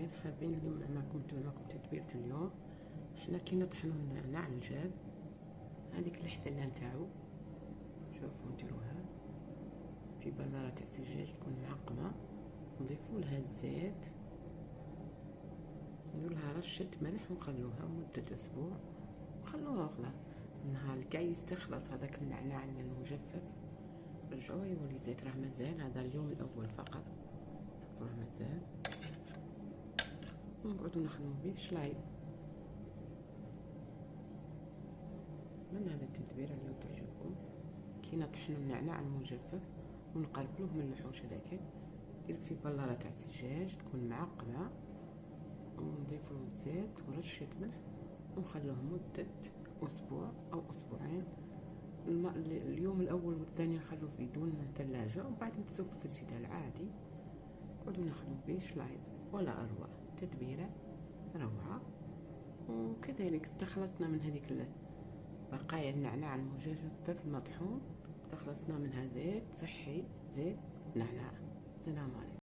الخير، حابين اليوم معكم تدبيرة اليوم. احنا كي نطحنو النعناع الجاف، هذيك الحتله نتاعو شوفوا نديروها في بلارة تاع الزجاج تكون معقمة، نضيفو لها الزيت، ندير لها رشة ملح ونخلوها مدة أسبوع، وخلوها خلاص النهار كاع يستخلص هذاك النعناع المجفف. رجعوه يولي زيت، راه مازال هذا اليوم الأول فقط، راه مازال ونقعدو نخدمو بيه شلايط. من هذا التدبير اليوم تعجبكم. كي نطحنو النعناع المجفف ونقربلوه من الحوش هذاك، ندير في بلارة تاع الزجاج تكون معقمة، ونضيفو الزيت ورشة ملح ونخلوه مدة أسبوع أو أسبوعين. اليوم الأول والثاني نخلوه بدون ثلاجة، وبعد نسوق في الجدار عادي، نقعدو نخدمو بيه شلايط ولا أروع. تدبيرة روعة. وكذلك استخلصنا من هذيك بقايا النعناع المجفف المطحون، استخلصنا منها زيت صحي، زيت نعناع. سلام عليكم.